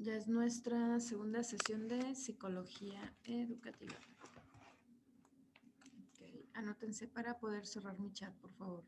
Ya es nuestra segunda sesión de psicología educativa. Okay. Anótense para poder cerrar mi chat, por favor.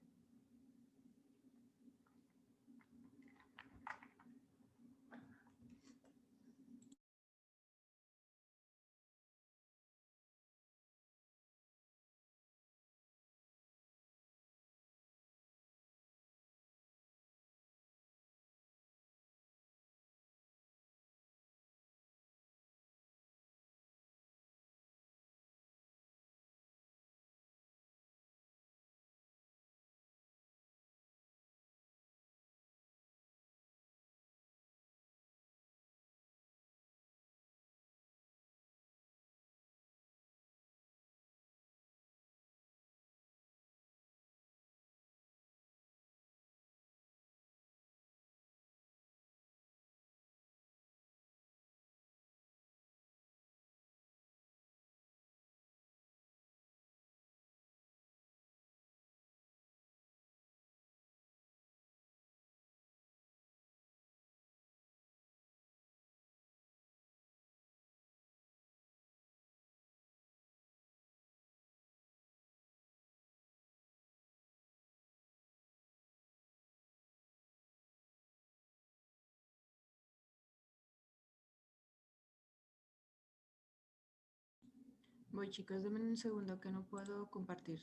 Voy, chicos, denme un segundo que no puedo compartir.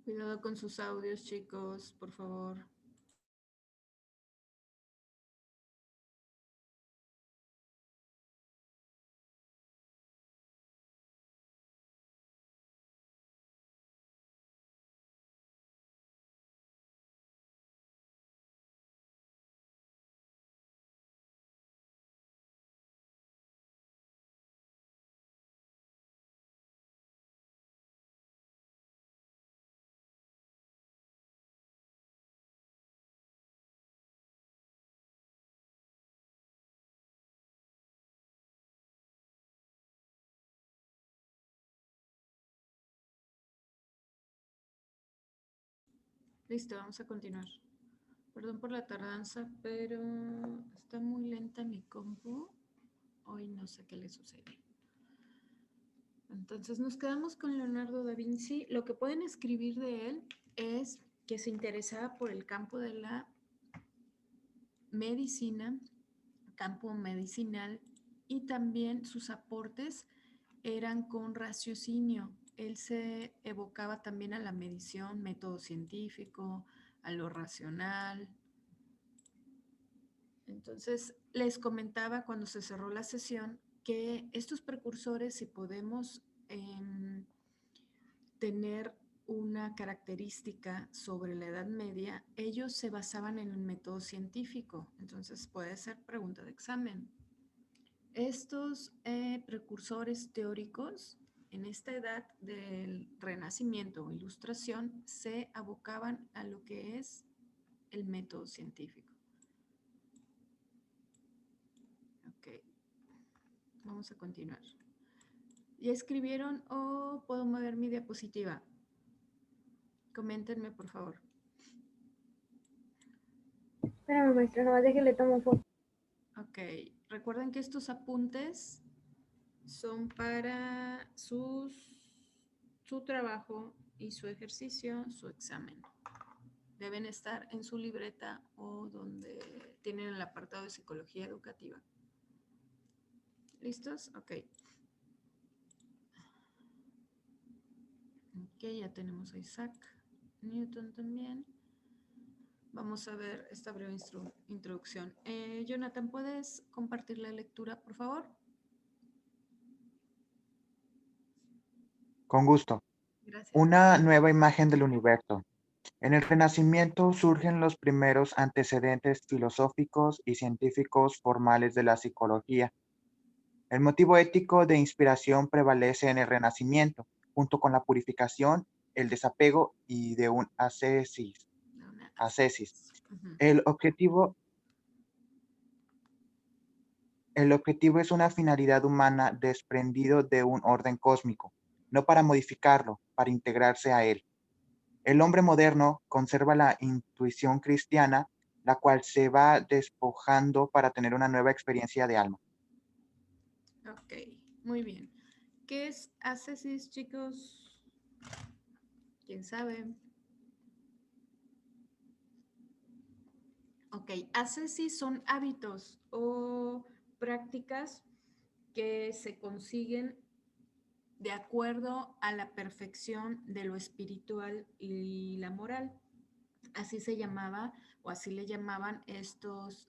Cuidado con sus audios, chicos, por favor. Listo, vamos a continuar. Perdón por la tardanza, pero está muy lenta mi compu. Hoy no sé qué le sucede. Entonces nos quedamos con Leonardo da Vinci. Lo que pueden escribir de él es que se interesaba por el campo de la medicina, campo medicinal, y también sus aportes eran con raciocinio. Él se evocaba también a la medición, método científico, a lo racional. Entonces, les comentaba cuando se cerró la sesión que estos precursores, si podemos tener una característica sobre la Edad Media, ellos se basaban en el método científico. Entonces, puede ser pregunta de examen. Estos precursores teóricos en esta edad del Renacimiento o Ilustración se abocaban a lo que es el método científico. Ok, vamos a continuar. ¿Ya escribieron o puedo mover mi diapositiva? Coméntenme, por favor. Espérame, maestra, no de que le tomo foto. Ok, recuerden que estos apuntes son para su trabajo y su ejercicio, su examen. Deben estar en su libreta o donde tienen el apartado de psicología educativa. ¿Listos? Ok. Ok, ya tenemos a Isaac Newton también. Vamos a ver esta breve introducción. Jonathan, ¿puedes compartir la lectura, por favor? Con gusto. Gracias. Una nueva imagen del universo. En el Renacimiento surgen los primeros antecedentes filosóficos y científicos formales de la psicología. El motivo ético de inspiración prevalece en el Renacimiento, junto con la purificación, el desapego y de un ascesis. Una ascesis. Ujú. El objetivo El objetivo es una finalidad humana desprendido de un orden cósmico, no para modificarlo, para integrarse a él. El hombre moderno conserva la intuición cristiana, la cual se va despojando para tener una nueva experiencia de alma. Ok, muy bien. ¿Qué es ascesis, chicos? ¿Quién sabe? Ok, ascesis son hábitos o prácticas que se consiguen de acuerdo a la perfección de lo espiritual y la moral. Así se llamaba o así le llamaban estos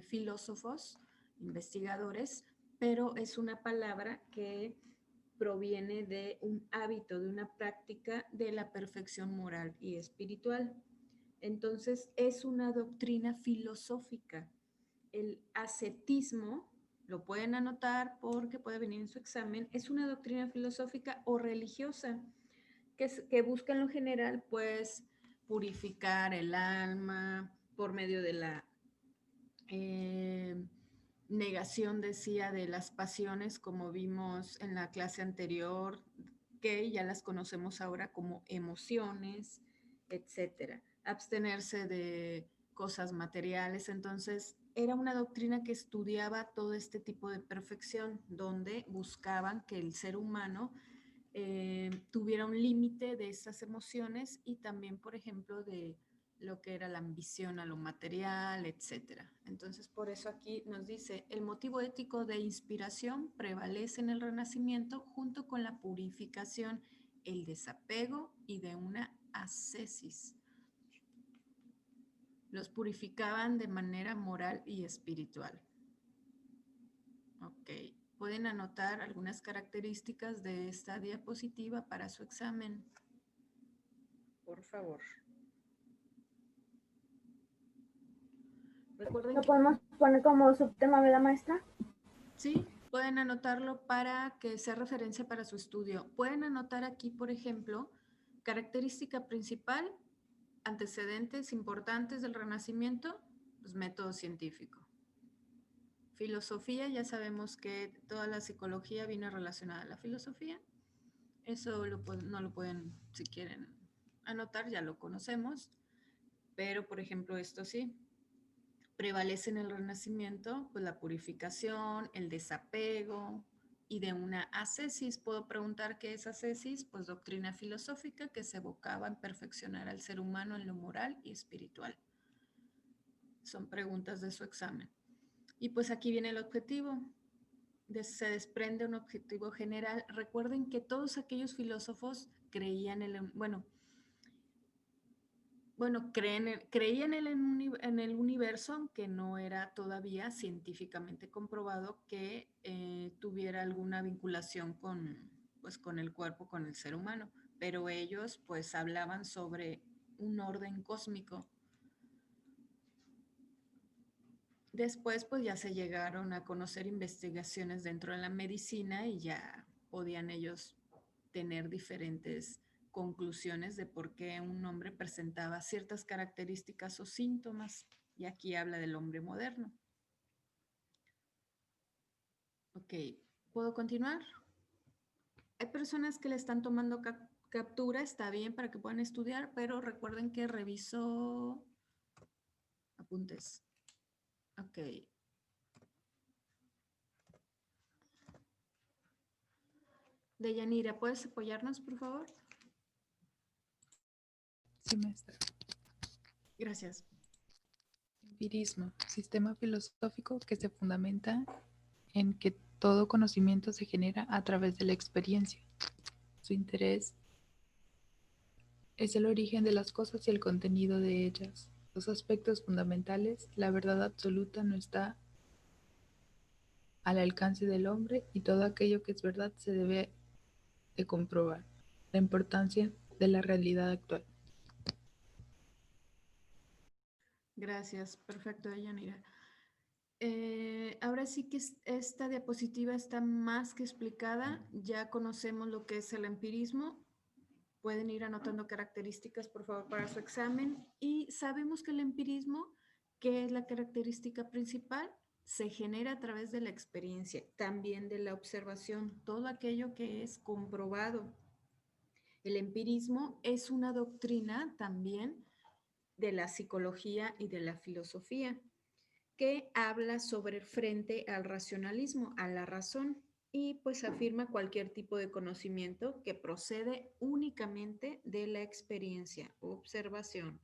filósofos, investigadores, pero es una palabra que proviene de un hábito, de una práctica de la perfección moral y espiritual. Entonces, es una doctrina filosófica. El ascetismo, lo pueden anotar porque puede venir en su examen, es una doctrina filosófica o religiosa que busca en lo general, pues, purificar el alma por medio de la negación, decía, de las pasiones, como vimos en la clase anterior, que ya las conocemos ahora como emociones, etcétera. Abstenerse de cosas materiales. Entonces, era una doctrina que estudiaba todo este tipo de perfección, donde buscaban que el ser humano tuviera un límite de esas emociones y también, por ejemplo, de lo que era la ambición a lo material, etcétera. Entonces, por eso aquí nos dice, el motivo ético de inspiración prevalece en el Renacimiento junto con la purificación, el desapego y de una ascesis. Los purificaban de manera moral y espiritual. Ok, pueden anotar algunas características de esta diapositiva para su examen. Por favor. Recuerden ¿Lo que podemos poner como subtema, verdad, maestra? sí, pueden anotarlo para que sea referencia para su estudio. Pueden anotar aquí, por ejemplo, característica principal, antecedentes importantes del Renacimiento, pues método científico. Filosofía, ya sabemos que toda la psicología viene relacionada a la filosofía. Eso no lo pueden, si quieren anotar, ya lo conocemos. Pero, por ejemplo, esto sí, prevalece en el Renacimiento, pues la purificación, el desapego y de una ascesis. Puedo preguntar qué es ascesis, pues doctrina filosófica que se evocaba en perfeccionar al ser humano en lo moral y espiritual. Son preguntas de su examen. Y pues aquí viene el objetivo. Se desprende un objetivo general. Recuerden que todos aquellos filósofos creían creían en el universo, aunque no era todavía científicamente comprobado que tuviera alguna vinculación pues, con el cuerpo, con el ser humano. Pero ellos pues hablaban sobre un orden cósmico. Después pues ya se llegaron a conocer investigaciones dentro de la medicina y ya podían ellos tener diferentes conclusiones de por qué un hombre presentaba ciertas características o síntomas. Y aquí habla del hombre moderno. Ok, ¿puedo continuar? Hay personas que le están tomando captura, está bien para que puedan estudiar, pero recuerden que reviso apuntes. Ok. Deyanira, ¿puedes apoyarnos, por favor? Sí, maestra. Gracias. Empirismo, sistema filosófico que se fundamenta en que todo conocimiento se genera a través de la experiencia. Su interés es el origen de las cosas y el contenido de ellas. Los aspectos fundamentales, la verdad absoluta no está al alcance del hombre y todo aquello que es verdad se debe de comprobar. La importancia de la realidad actual. Gracias, perfecto, Deyanira. Ahora sí que esta diapositiva está más que explicada. Ya conocemos lo que es el empirismo. Pueden ir anotando características, por favor, para su examen. Y sabemos que el empirismo, ¿qué es la característica principal? se genera a través de la experiencia, también de la observación, todo aquello que es comprobado. El empirismo es una doctrina también de la psicología y de la filosofía que habla sobre frente al racionalismo, a la razón, y pues afirma cualquier tipo de conocimiento que procede únicamente de la experiencia, observación.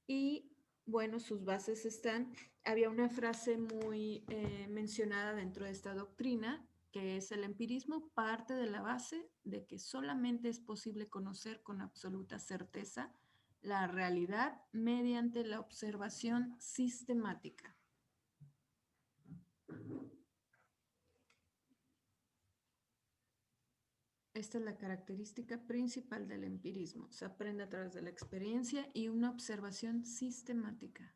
Y bueno, sus bases están, había una frase muy mencionada dentro de esta doctrina, que es el empirismo parte de la base de que solamente es posible conocer con absoluta certeza la realidad mediante la observación sistemática. Esta es la característica principal del empirismo. Se aprende a través de la experiencia y una observación sistemática.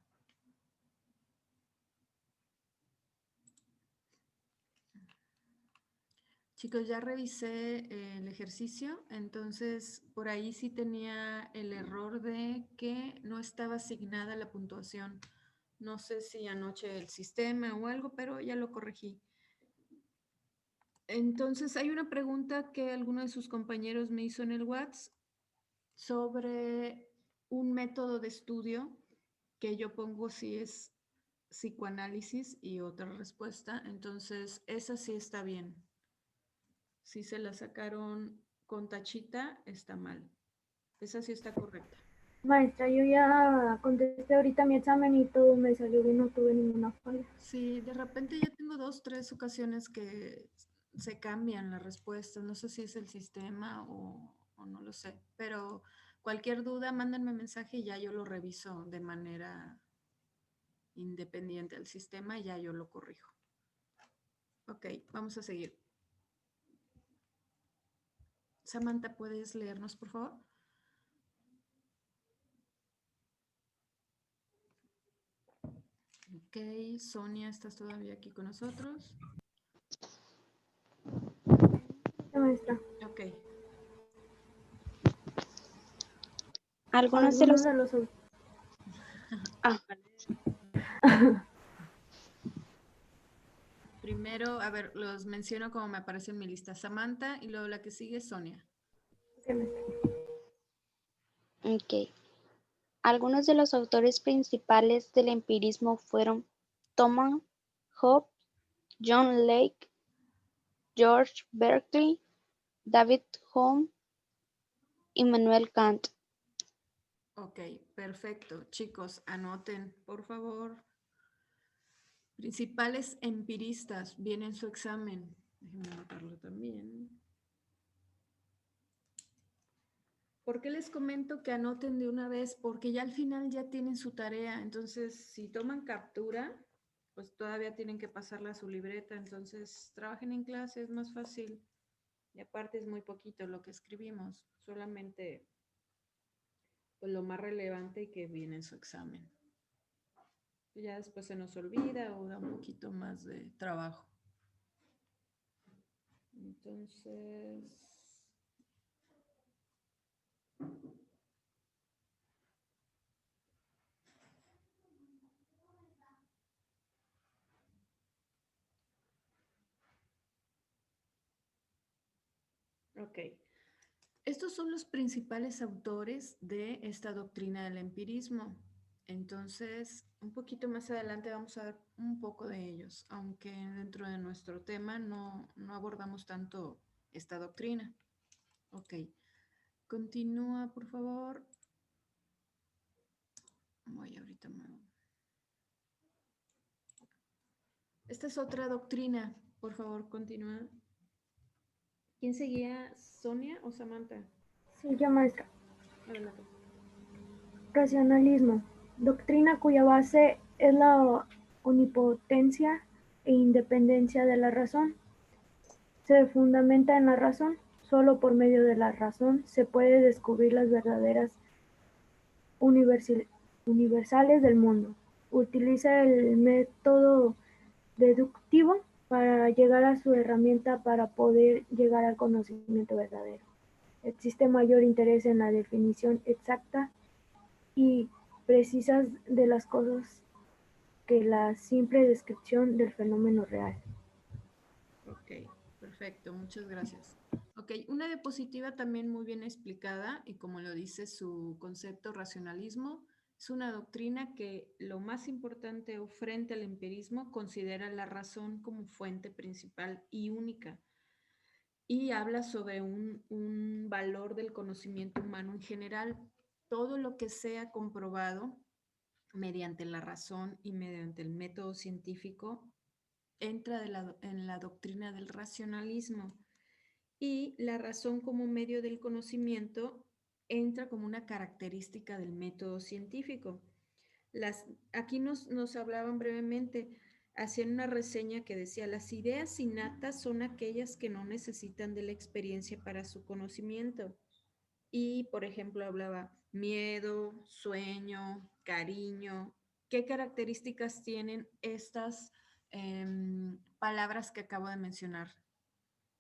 Chicos, ya revisé el ejercicio, entonces por ahí sí tenía el error de que no estaba asignada la puntuación. No sé si anoche el sistema o algo, pero ya lo corregí. Entonces hay una pregunta que alguno de sus compañeros me hizo en el WhatsApp sobre un método de estudio que yo pongo si es psicoanálisis y otra respuesta. Entonces, esa sí está bien. Si se la sacaron con tachita, está mal. Esa sí está correcta. Maestra, yo ya contesté ahorita mi examen y todo me salió bien, no tuve ninguna falla. Sí, de repente ya tengo 2, 3 ocasiones que se cambian las respuestas. No sé si es el sistema o no lo sé. Pero cualquier duda, mándenme mensaje y ya yo lo reviso de manera independiente al sistema y ya yo lo corrijo. Ok, vamos a seguir. Samantha, ¿puedes leernos, por favor? Ok, Sonia, ¿estás todavía aquí con nosotros? Sí, maestra. Ok. Algunos de los... Ah, Primero, a ver, los menciono como me aparece en mi lista. Samantha y luego la que sigue es Sonia. Sí, maestra. ok. Algunos de los autores principales del empirismo fueron Thomas Hobbes, John Locke, George Berkeley, David Hume, Immanuel Kant. Ok, perfecto. Chicos, anoten, por favor. Principales empiristas, viene en su examen. Déjenme anotarlo también. ¿Por qué les comento que anoten de una vez? Porque ya al final ya tienen su tarea. Entonces, si toman captura, pues todavía tienen que pasarla a su libreta. Entonces, trabajen en clase, es más fácil. Y aparte es muy poquito lo que escribimos. Solamente pues, lo más relevante que viene en su examen. Ya después se nos olvida o da un poquito más de trabajo. Entonces... Ok. Estos son los principales autores de esta doctrina del empirismo. Entonces, un poquito más adelante vamos a ver un poco de ellos, aunque dentro de nuestro tema no abordamos tanto esta doctrina. Ok. Continúa, por favor. Ahorita me... Esta es otra doctrina. Por favor, continúa. ¿Quién seguía? ¿Sonia o Samantha? Sí, ya, maestra. Adelante. Racionalismo. Doctrina cuya base es la omnipotencia e independencia de la razón. Se fundamenta en la razón. Solo por medio de la razón se puede descubrir las verdaderas universales del mundo. Utiliza el método deductivo para llegar a su herramienta para poder llegar al conocimiento verdadero. Existe mayor interés en la definición exacta y precisas de las cosas que la simple descripción del fenómeno real. Ok, perfecto, muchas gracias. Ok, una diapositiva también muy bien explicada y como lo dice su concepto racionalismo, es una doctrina que lo más importante o frente al empirismo considera la razón como fuente principal y única y habla sobre un valor del conocimiento humano en general. Todo lo que sea comprobado mediante la razón y mediante el método científico entra en la doctrina del racionalismo y la razón como medio del conocimiento entra como una característica del método científico. Aquí nos hablaban brevemente, hacían una reseña que decía, las ideas innatas son aquellas que no necesitan de la experiencia para su conocimiento. Y, por ejemplo, hablaba miedo, sueño, cariño. ¿Qué características tienen estas palabras que acabo de mencionar?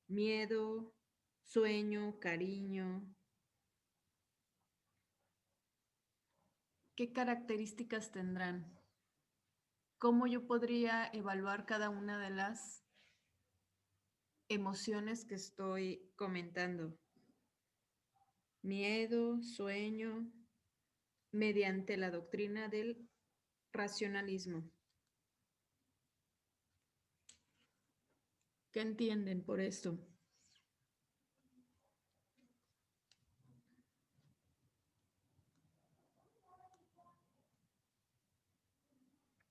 Miedo, sueño, cariño. ¿Qué características tendrán? ¿Cómo yo podría evaluar cada una de las emociones que estoy comentando? Miedo, sueño, mediante la doctrina del racionalismo. ¿Qué entienden por esto?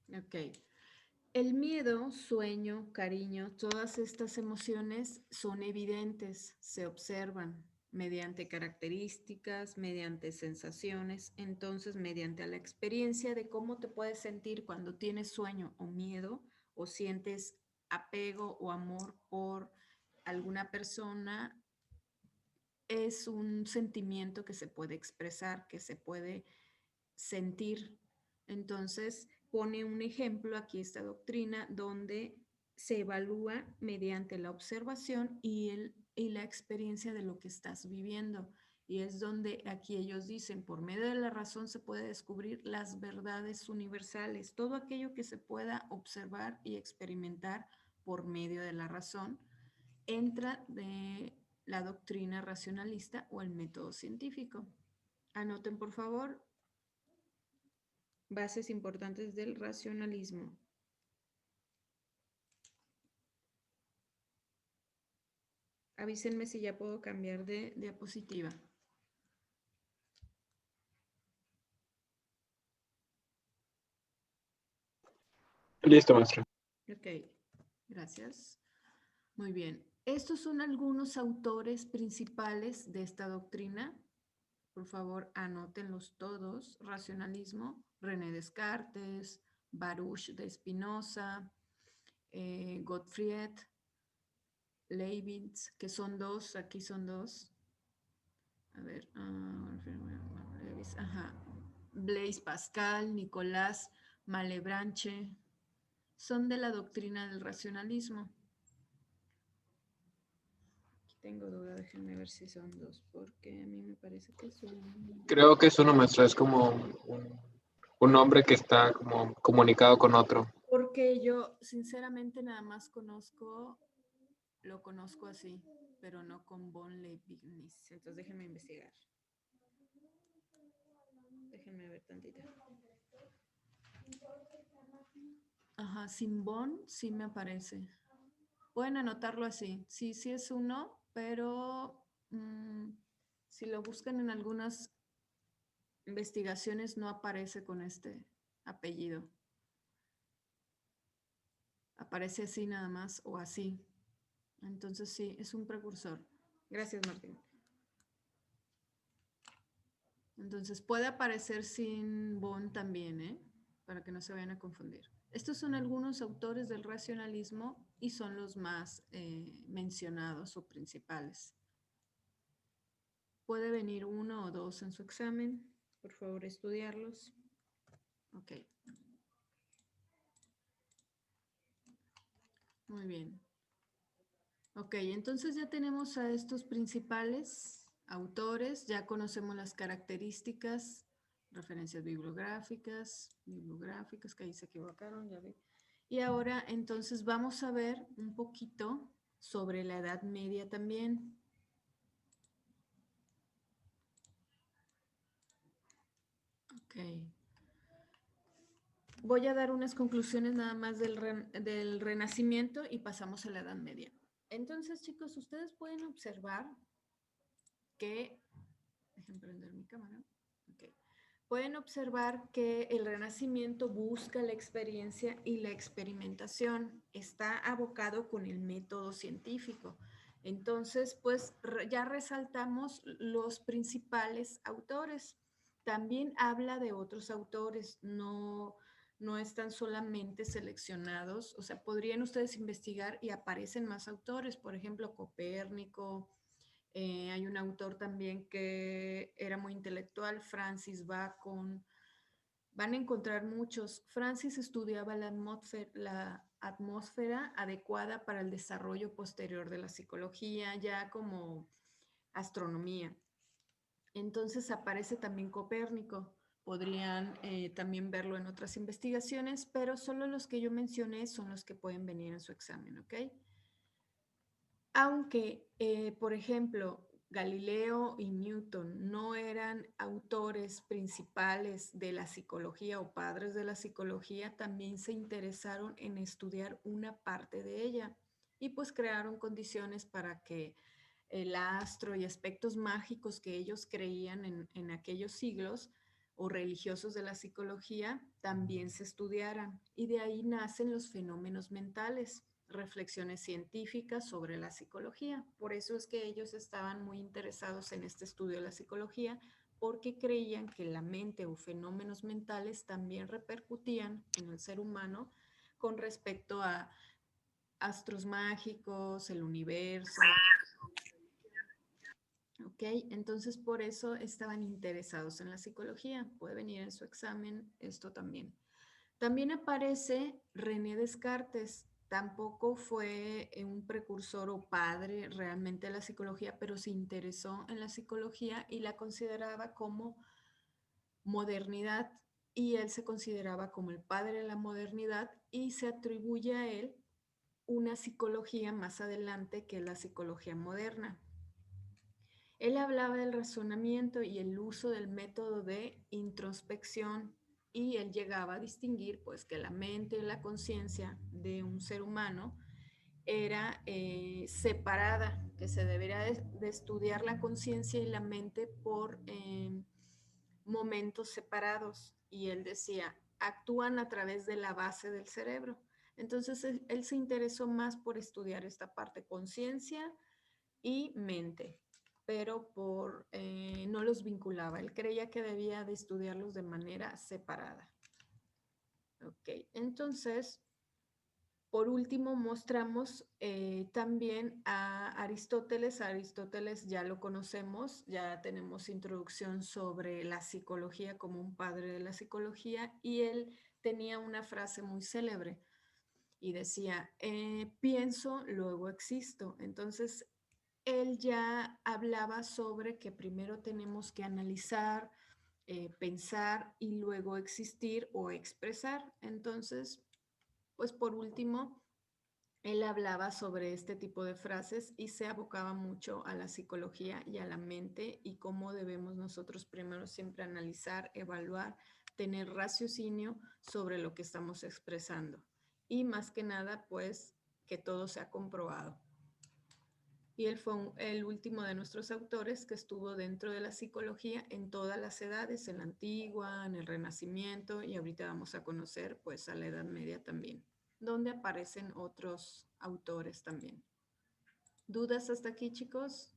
Ok. El miedo, sueño, cariño, todas estas emociones son evidentes, se observan mediante características, mediante sensaciones, entonces mediante la experiencia de cómo te puedes sentir cuando tienes sueño o miedo o sientes apego o amor por alguna persona, es un sentimiento que se puede expresar, que se puede sentir. Entonces, pone un ejemplo aquí esta doctrina donde se evalúa mediante la observación y la experiencia de lo que estás viviendo. Y es donde aquí ellos dicen, por medio de la razón se puede descubrir las verdades universales, todo aquello que se pueda observar y experimentar por medio de la razón, entra de la doctrina racionalista o el método científico. Anoten, por favor, bases importantes del racionalismo. Avísenme si ya puedo cambiar de diapositiva. Listo, maestro. Ok, gracias. Muy bien. Estos son algunos autores principales de esta doctrina. Por favor, anótenlos todos. Racionalismo, René Descartes, Baruch de Spinoza, Gottfried Leibniz, que son dos, aquí son dos. A ver, ajá. Blaise Pascal, Nicolás Malebranche, son de la doctrina del racionalismo. Aquí tengo duda, déjenme ver si son dos, porque a mí me parece que son... Creo que es uno, maestro. Es como un hombre que está como comunicado con otro. Porque yo sinceramente nada más lo conozco así, pero no con von Leibniz. Entonces déjenme investigar. Déjenme ver tantito. Ajá, sin von sí me aparece. Pueden anotarlo así. Sí, sí es uno, pero si lo buscan en algunas investigaciones no aparece con este apellido. Aparece así nada más o así. Entonces sí, es un precursor. Gracias, Martín. Entonces puede aparecer sin von también, ¿eh? Para que no se vayan a confundir. Estos son algunos autores del racionalismo y son los más mencionados o principales. Puede venir uno o dos en su examen. Por favor, estudiarlos. Ok. Muy bien. Ok, entonces ya tenemos a estos principales autores, ya conocemos las características Referencias bibliográficas, que ahí se equivocaron, ya vi. Y ahora entonces vamos a ver un poquito sobre la Edad Media también. Ok. Voy a dar unas conclusiones nada más del Renacimiento y pasamos a la Edad Media. Entonces, chicos, ustedes pueden observar que... Dejen prender mi cámara. Okay. Pueden observar que el Renacimiento busca la experiencia y la experimentación. Está abocado con el método científico. Entonces, pues ya resaltamos los principales autores. También habla de otros autores, no están solamente seleccionados. O sea, podrían ustedes investigar y aparecen más autores, por ejemplo, Copérnico. Hay un autor también que era muy intelectual, Francis Bacon. Van a encontrar muchos. Francis estudiaba la atmósfera adecuada para el desarrollo posterior de la psicología, ya como astronomía. Entonces aparece también Copérnico. Podrían también verlo en otras investigaciones, pero solo los que yo mencioné son los que pueden venir en su examen, ¿ok? Aunque, por ejemplo, Galileo y Newton no eran autores principales de la psicología o padres de la psicología, también se interesaron en estudiar una parte de ella y pues crearon condiciones para que el astro y aspectos mágicos que ellos creían en aquellos siglos o religiosos de la psicología también se estudiaran. Y de ahí nacen los fenómenos mentales, reflexiones científicas sobre la psicología. Por eso es que ellos estaban muy interesados en este estudio de la psicología, porque creían que la mente o fenómenos mentales también repercutían en el ser humano con respecto a astros mágicos, el universo. Ok, entonces por eso estaban interesados en la psicología. Puede venir en su examen esto también. También aparece René Descartes. Tampoco fue un precursor o padre realmente de la psicología, pero se interesó en la psicología y la consideraba como modernidad. Y él se consideraba como el padre de la modernidad y se atribuye a él una psicología más adelante que la psicología moderna. Él hablaba del razonamiento y el uso del método de introspección y él llegaba a distinguir pues que la mente y la conciencia de un ser humano era separada, que se debería de estudiar la conciencia y la mente por momentos separados. Y él decía, actúan a través de la base del cerebro. Entonces él se interesó más por estudiar esta parte, conciencia y mente, pero no los vinculaba. Él creía que debía de estudiarlos de manera separada. Ok, entonces, por último, mostramos también a Aristóteles. Aristóteles ya lo conocemos, ya tenemos introducción sobre la psicología como un padre de la psicología y él tenía una frase muy célebre y decía, pienso, luego existo. Entonces, él ya hablaba sobre que primero tenemos que analizar, pensar y luego existir o expresar. Entonces, pues por último, él hablaba sobre este tipo de frases y se abocaba mucho a la psicología y a la mente y cómo debemos nosotros primero siempre analizar, evaluar, tener raciocinio sobre lo que estamos expresando. Y más que nada, pues, que todo sea comprobado. Y él fue el último de nuestros autores que estuvo dentro de la psicología en todas las edades, en la antigua, en el Renacimiento y ahorita vamos a conocer pues a la Edad Media también, donde aparecen otros autores también. ¿Dudas hasta aquí, chicos?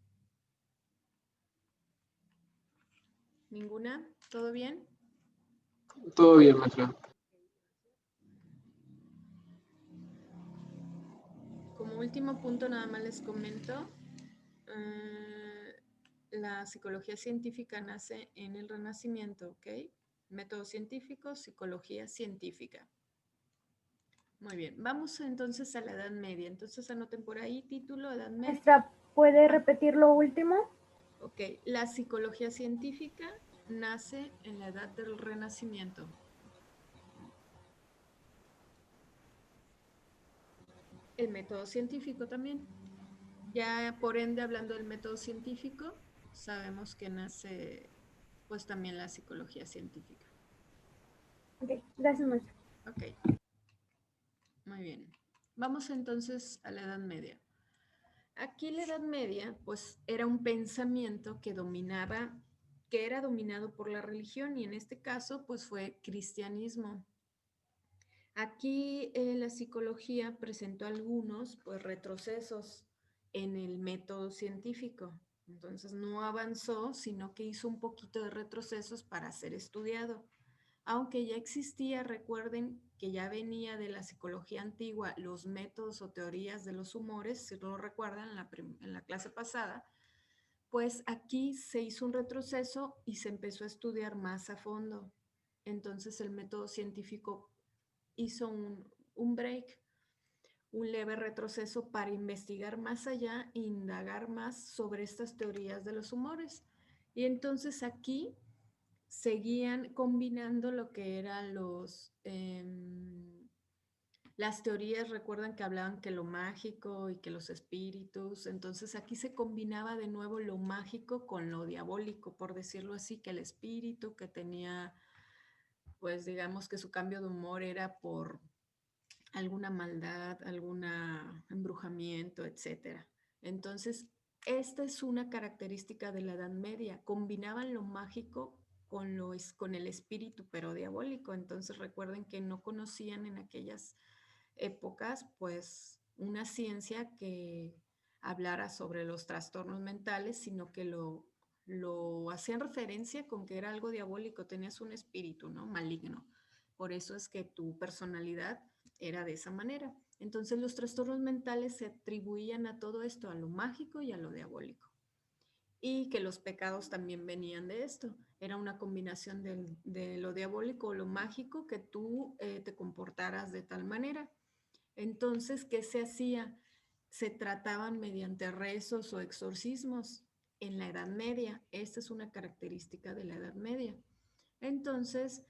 ¿Ninguna? ¿Todo bien? Todo bien, maestra. Como último punto nada más les comento, la psicología científica nace en el Renacimiento, ¿ok? Método científico, psicología científica. Muy bien, vamos entonces a la Edad Media. Entonces anoten por ahí título, Edad Media. Maestra, ¿puede repetir lo último? Ok, la psicología científica nace en la edad del Renacimiento. El método científico también. Ya por ende, hablando del método científico, sabemos que nace pues también la psicología científica. Ok, gracias, maestra. Ok, muy bien. Vamos entonces a la Edad Media. Aquí la Edad Media pues era un pensamiento que era dominado por la religión y en este caso pues fue cristianismo. Aquí la psicología presentó algunos pues retrocesos en el método científico. Entonces no avanzó, sino que hizo un poquito de retrocesos para ser estudiado. Aunque ya existía, recuerden que ya venía de la psicología antigua los métodos o teorías de los humores, si lo recuerdan en la clase pasada, pues aquí se hizo un retroceso y se empezó a estudiar más a fondo. Entonces el método científico hizo un break, un leve retroceso para investigar más allá e indagar más sobre estas teorías de los humores. Y entonces aquí seguían combinando lo que eran las teorías, recuerdan que hablaban que lo mágico y que los espíritus, entonces aquí se combinaba de nuevo lo mágico con lo diabólico, por decirlo así, que el espíritu que tenía, pues digamos que su cambio de humor era por alguna maldad, algún embrujamiento, etcétera. Entonces, esta es una característica de la Edad Media. Combinaban lo mágico con el espíritu, pero diabólico. Entonces, recuerden que no conocían en aquellas épocas, pues, una ciencia que hablara sobre los trastornos mentales, sino que lo hacían referencia con que era algo diabólico, tenías un espíritu, ¿no? Maligno. Por eso es que tu personalidad era de esa manera. Entonces los trastornos mentales se atribuían a todo esto, a lo mágico y a lo diabólico. Y que los pecados también venían de esto. Era una combinación de lo diabólico o lo mágico que tú te comportaras de tal manera. Entonces, ¿qué se hacía? Se trataban mediante rezos o exorcismos en la Edad Media. Esta es una característica de la Edad Media. Entonces,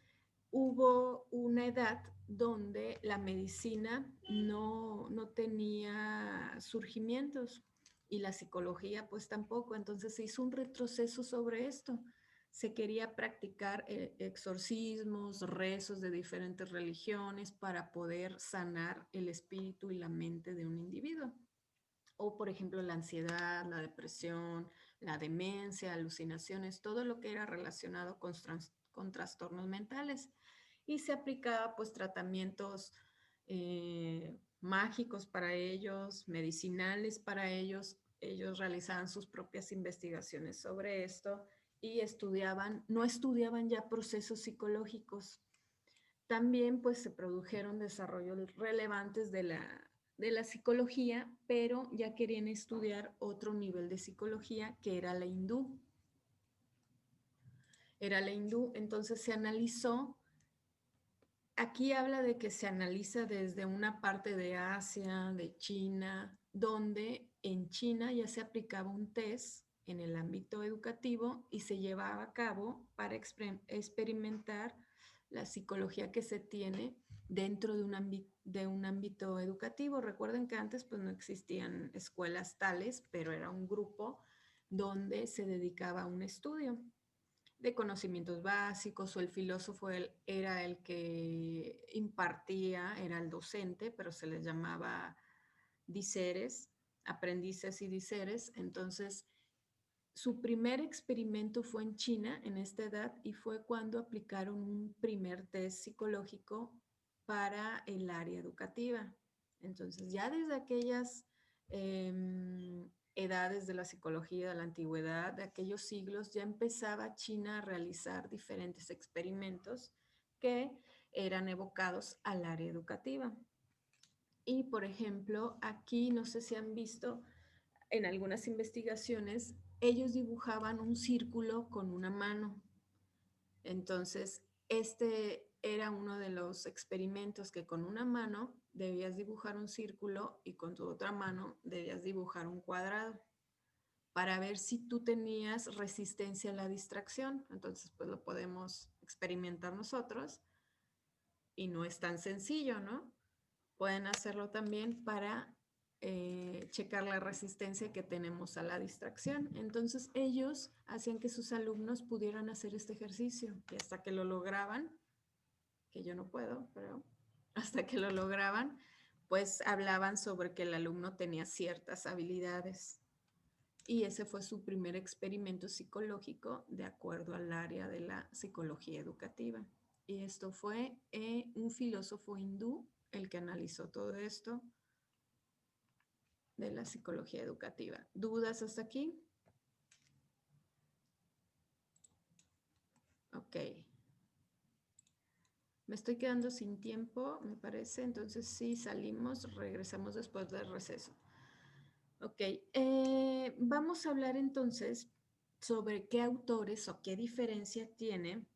hubo una edad donde la medicina no tenía surgimientos y la psicología pues tampoco, entonces se hizo un retroceso sobre esto. Se quería practicar exorcismos, rezos de diferentes religiones para poder sanar el espíritu y la mente de un individuo. O, por ejemplo, la ansiedad, la depresión, la demencia, alucinaciones, todo lo que era relacionado con trastornos mentales. Y se aplicaba pues tratamientos mágicos para ellos, medicinales para ellos. Ellos realizaban sus propias investigaciones sobre esto y no estudiaban ya procesos psicológicos. También pues se produjeron desarrollos relevantes de la psicología, pero ya querían estudiar otro nivel de psicología que era la hindú. Entonces se analizó, aquí habla de que se analiza desde una parte de Asia, de China, donde en China ya se aplicaba un test en el ámbito educativo y se llevaba a cabo para experimentar la psicología que se tiene dentro de un ámbito educativo. Recuerden que antes pues no existían escuelas tales, pero era un grupo donde se dedicaba a un estudio de conocimientos básicos o el filósofo era el que impartía, era el docente, pero se les llamaba diseres, aprendices y diseres. Entonces, su primer experimento fue en China en esta edad y fue cuando aplicaron un primer test psicológico para el área educativa. Entonces, ya desde aquellas edades de la psicología, de la antigüedad, de aquellos siglos, ya empezaba China a realizar diferentes experimentos que eran evocados al área educativa. Y, por ejemplo, aquí no sé si han visto en algunas investigaciones, ellos dibujaban un círculo con una mano. Entonces, este era uno de los experimentos que con una mano debías dibujar un círculo y con tu otra mano debías dibujar un cuadrado. para ver si tú tenías resistencia a la distracción. Entonces, pues lo podemos experimentar nosotros y no es tan sencillo, ¿no? Pueden hacerlo también para checar la resistencia que tenemos a la distracción. Entonces, ellos hacían que sus alumnos pudieran hacer este ejercicio y hasta que lo lograban, que yo no puedo, pero hasta que lo lograban, pues hablaban sobre que el alumno tenía ciertas habilidades. Y ese fue su primer experimento psicológico de acuerdo al área de la psicología educativa. Y esto fue un filósofo hindú el que analizó todo esto de la psicología educativa. ¿Dudas hasta aquí? Ok. Me estoy quedando sin tiempo, me parece, entonces sí salimos, regresamos después del receso. Ok, vamos a hablar entonces sobre qué autores o qué diferencia tiene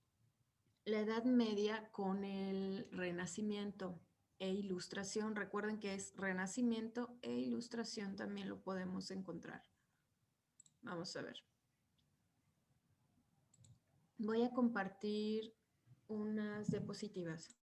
la Edad Media con el Renacimiento e Ilustración. Recuerden que es Renacimiento e Ilustración, también lo podemos encontrar. Vamos a ver. Voy a compartir unas diapositivas.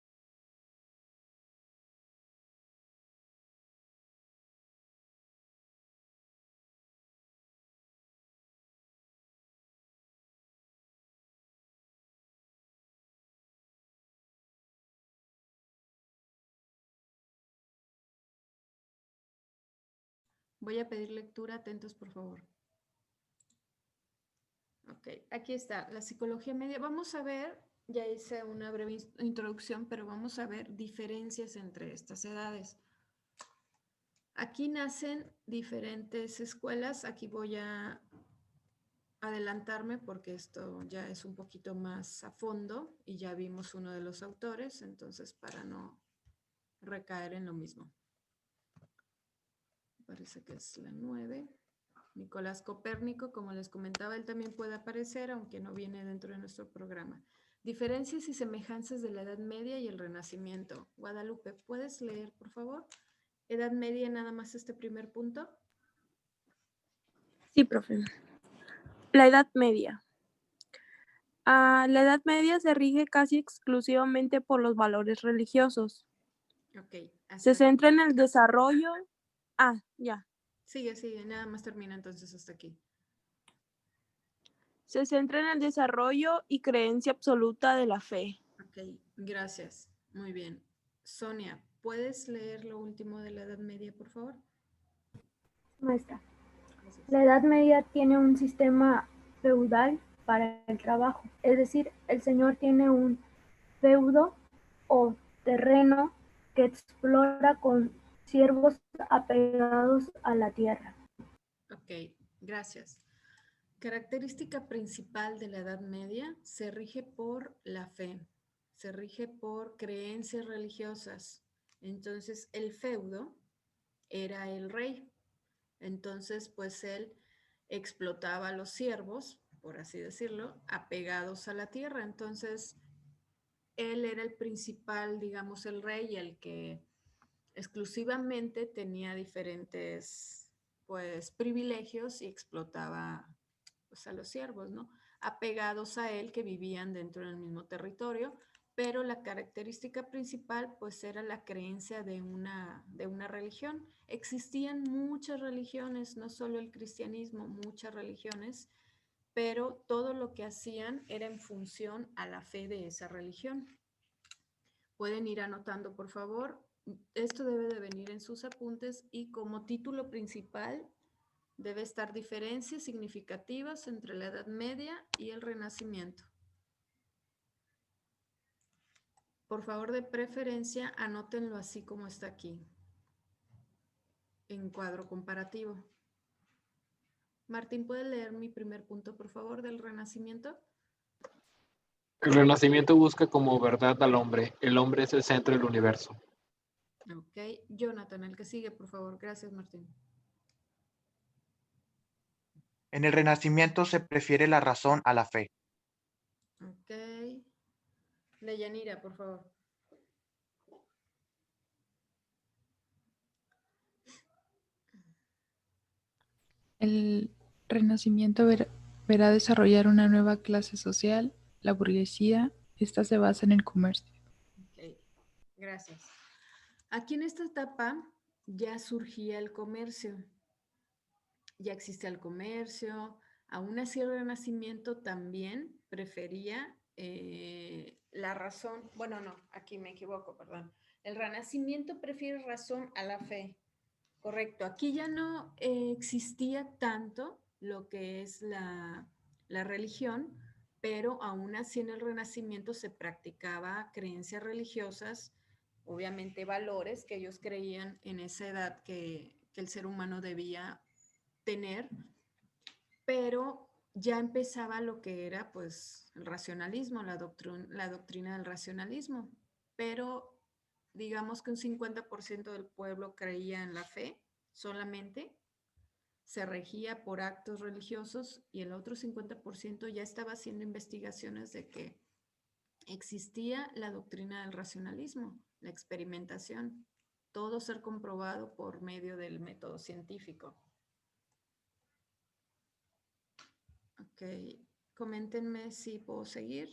Voy a pedir lectura, atentos por favor. Ok, aquí está, la psicología media. Vamos a ver, ya hice una breve introducción, pero vamos a ver diferencias entre estas edades. Aquí nacen diferentes escuelas. Aquí voy a adelantarme porque esto ya es un poquito más a fondo y ya vimos uno de los autores, entonces para no recaer en lo mismo. Parece que es la 9. Nicolás Copérnico, como les comentaba, él también puede aparecer, aunque no viene dentro de nuestro programa. Diferencias y semejanzas de la Edad Media y el Renacimiento. Guadalupe, ¿puedes leer, por favor? Edad Media, nada más este primer punto. Sí, profe. La Edad Media. La Edad Media se rige casi exclusivamente por los valores religiosos. Ok. Se centra en el desarrollo. Ya. Sigue, nada más termina entonces hasta aquí. Se centra en el desarrollo y creencia absoluta de la fe. Ok, gracias. Muy bien. Sonia, ¿puedes leer lo último de la Edad Media, por favor? Maestra. Gracias. La Edad Media tiene un sistema feudal para el trabajo, es decir, el señor tiene un feudo o terreno que explora con siervos apegados a la tierra. Ok, gracias. Característica principal de la Edad Media, se rige por la fe, se rige por creencias religiosas. Entonces, el feudo era el rey. Entonces, pues él explotaba a los siervos, por así decirlo, apegados a la tierra. Entonces, él era el principal, digamos, el rey, el que exclusivamente tenía diferentes, pues, privilegios y explotaba, pues, a los siervos, ¿no? Apegados a él que vivían dentro del mismo territorio, pero la característica principal, pues, era la creencia de una religión. Existían muchas religiones, no solo el cristianismo, muchas religiones, pero todo lo que hacían era en función a la fe de esa religión. Pueden ir anotando, por favor. Esto debe de venir en sus apuntes y como título principal debe estar diferencias significativas entre la Edad Media y el Renacimiento. Por favor, de preferencia, anótenlo así como está aquí, en cuadro comparativo. Martín, ¿puede leer mi primer punto, por favor, del Renacimiento? El Renacimiento busca como verdad al hombre. El hombre es el centro del universo. Ok. Jonathan, el que sigue, por favor. Gracias, Martín. En el Renacimiento se prefiere la razón a la fe. Ok. Deyanira, por favor. El Renacimiento verá desarrollar una nueva clase social, la burguesía. Esta se basa en el comercio. Ok, gracias. Aquí en esta etapa ya surgía el comercio, ya existía el comercio. Aún así el Renacimiento también prefería la razón. Bueno, no, aquí me equivoco, perdón. El Renacimiento prefiere razón a la fe. Correcto, aquí ya no existía tanto lo que es la religión, pero aún así en el Renacimiento se practicaba creencias religiosas, obviamente valores que ellos creían en esa edad que el ser humano debía tener, pero ya empezaba lo que era pues el racionalismo, la doctrina del racionalismo, pero digamos que un 50% del pueblo creía en la fe solamente, se regía por actos religiosos y el otro 50% ya estaba haciendo investigaciones de que existía la doctrina del racionalismo, la experimentación, todo ser comprobado por medio del método científico. Ok, coméntenme si puedo seguir.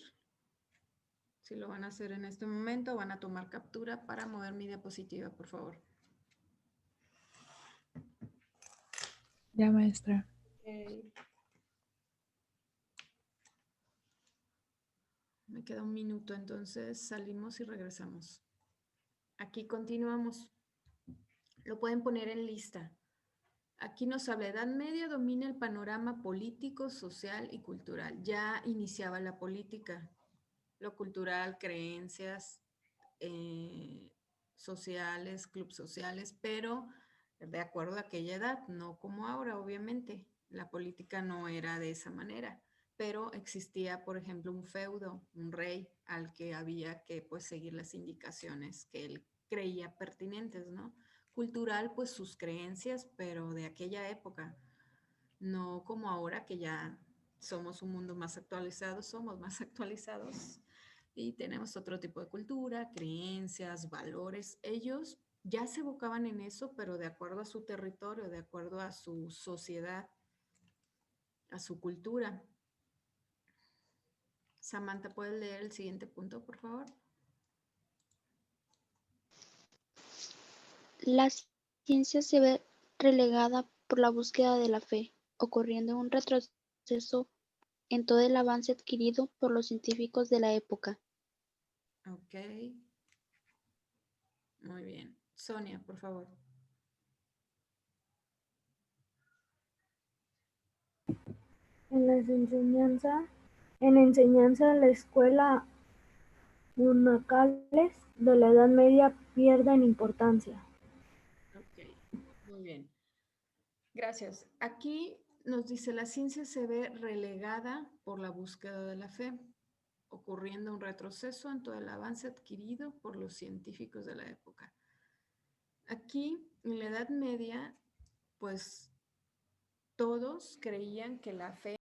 Si lo van a hacer en este momento, van a tomar captura para mover mi diapositiva, por favor. Ya, maestra. Okay. Me queda un minuto, entonces salimos y regresamos. Aquí continuamos. Lo pueden poner en lista. Aquí nos habla, Edad Media domina el panorama político, social y cultural. Ya iniciaba la política, lo cultural, creencias sociales, clubes sociales, pero de acuerdo a aquella edad, no como ahora, obviamente. La política no era de esa manera, pero existía, por ejemplo, un feudo, un rey al que había que pues seguir las indicaciones que él creía pertinentes, ¿no? Cultural, pues sus creencias, pero de aquella época, no como ahora que ya somos un mundo más actualizado, somos más actualizados y tenemos otro tipo de cultura, creencias, valores. Ellos ya se evocaban en eso, pero de acuerdo a su territorio, de acuerdo a su sociedad, a su cultura. Samantha, ¿puedes leer el siguiente punto, por favor? La ciencia se ve relegada por la búsqueda de la fe, ocurriendo un retroceso en todo el avance adquirido por los científicos de la época. Ok. Muy bien. Sonia, por favor. En enseñanza la escuela monacales de la Edad Media pierden importancia. Ok, muy bien. Gracias. Aquí nos dice, la ciencia se ve relegada por la búsqueda de la fe, ocurriendo un retroceso en todo el avance adquirido por los científicos de la época. Aquí, en la Edad Media, pues todos creían que la fe